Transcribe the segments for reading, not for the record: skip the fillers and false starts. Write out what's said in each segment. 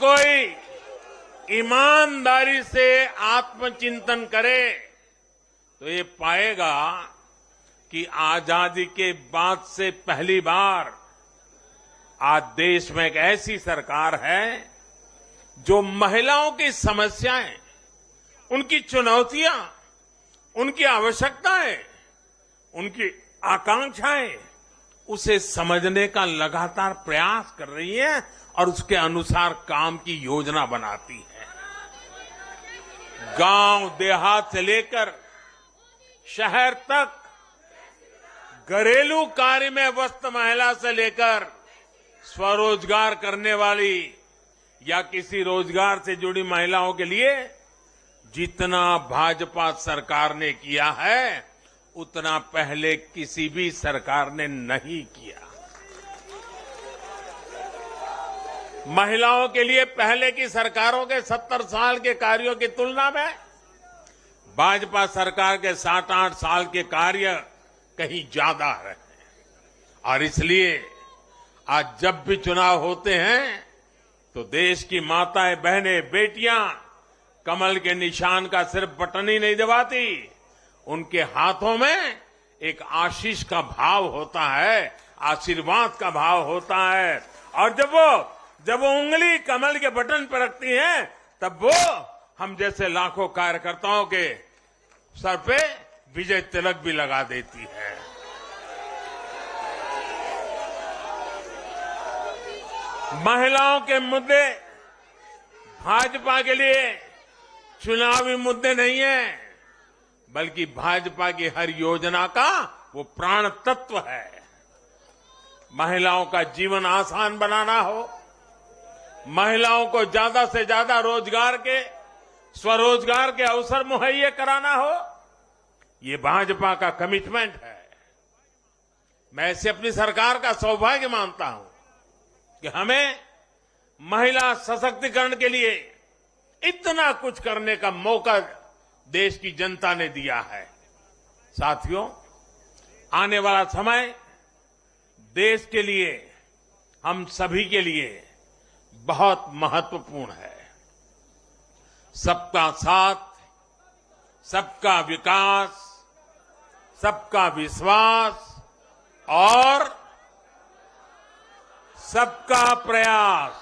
कोई ईमानदारी से आत्मचिंतन करे तो ये पाएगा कि आजादी के बाद से पहली बार आज देश में एक ऐसी सरकार है जो महिलाओं की समस्याएं, उनकी चुनौतियां, उनकी आवश्यकताएं, उनकी आकांक्षाएं, उसे समझने का लगातार प्रयास कर रही है और उसके अनुसार काम की योजना बनाती है। गांव देहात से लेकर शहर तक घरेलू कार्य में व्यस्त महिला से लेकर स्वरोजगार करने वाली या किसी रोजगार से जुड़ी महिलाओं के लिए जितना भाजपा सरकार ने किया है उतना पहले किसी भी सरकार ने नहीं किया। महिलाओं के लिए पहले की सरकारों के 70 साल के कार्यों की तुलना में भाजपा सरकार के 7-8 साल के कार्य कहीं ज्यादा रहे और इसलिए आज जब भी चुनाव होते हैं तो देश की माताएं, बहनें, बेटियां कमल के निशान का सिर्फ बटन ही नहीं दबाती, उनके हाथों में एक आशीष का भाव होता है, आशीर्वाद का भाव होता है और जब वो उंगली कमल के बटन पर रखती हैं तब वो हम जैसे लाखों कार्यकर्ताओं के सर पे विजय तिलक भी लगा देती है। महिलाओं के मुद्दे भाजपा के लिए चुनावी मुद्दे नहीं है, बल्कि भाजपा की हर योजना का वो प्राण तत्व है। महिलाओं का जीवन आसान बनाना हो, महिलाओं को ज्यादा से ज्यादा रोजगार के, स्वरोजगार के अवसर मुहैया कराना हो, ये भाजपा का कमिटमेंट है। मैं इसे अपनी सरकार का सौभाग्य मानता हूं कि हमें महिला सशक्तिकरण के लिए इतना कुछ करने का मौका देश की जनता ने दिया है। साथियों, आने वाला समय देश के लिए, हम सभी के लिए बहुत महत्वपूर्ण है। सबका साथ, सबका विकास, सबका विश्वास और सबका प्रयास,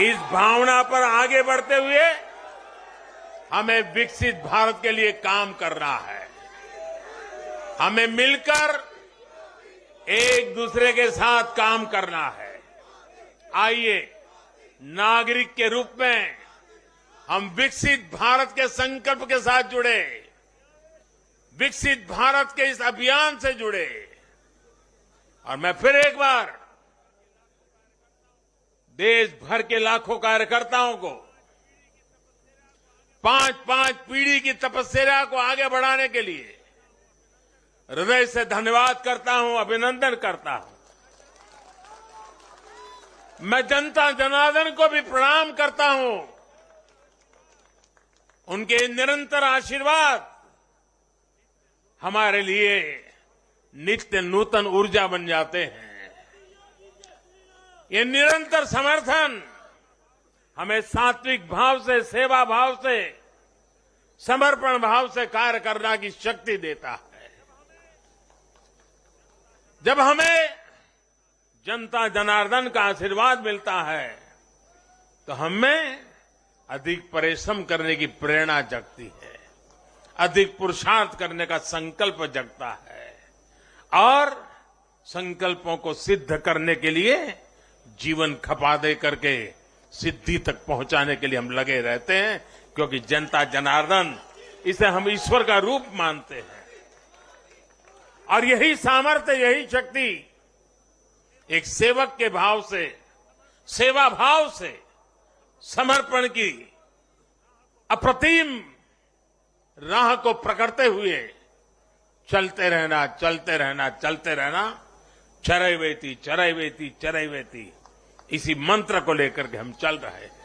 इस भावना पर आगे बढ़ते हुए हमें विकसित भारत के लिए काम करना है। हमें मिलकर एक दूसरे के साथ काम करना है। आइए, नागरिक के रूप में हम विकसित भारत के संकल्प के साथ जुड़े, विकसित भारत के इस अभियान से जुड़े और मैं फिर एक बार देश भर के लाखों कार्यकर्ताओं को 5-5 पीढ़ी की तपस्या को आगे बढ़ाने के लिए हृदय से धन्यवाद करता हूं, अभिनंदन करता हूं। मैं जनता जनार्दन को भी प्रणाम करता हूं। उनके निरंतर आशीर्वाद हमारे लिए नित्य नूतन ऊर्जा बन जाते हैं। ये निरंतर समर्थन हमें सात्विक भाव से, सेवा भाव से, समर्पण भाव से कार्य करने की शक्ति देता है। जब हमें जनता जनार्दन का आशीर्वाद मिलता है तो हमें अधिक परिश्रम करने की प्रेरणा जगती है, अधिक पुरुषार्थ करने का संकल्प जगता है और संकल्पों को सिद्ध करने के लिए जीवन खपा दे करके सिद्धि तक पहुंचाने के लिए हम लगे रहते हैं, क्योंकि जनता जनार्दन, इसे हम ईश्वर का रूप मानते हैं और यही सामर्थ्य, यही शक्ति एक सेवक के भाव से, सेवा भाव से, समर्पण की अप्रतिम राह को पकड़ते हुए चलते रहना, चलते रहना, चलते रहना, चरैवेति चरैवेति चरैवेति, इसी मंत्र को लेकर के हम चल रहे हैं।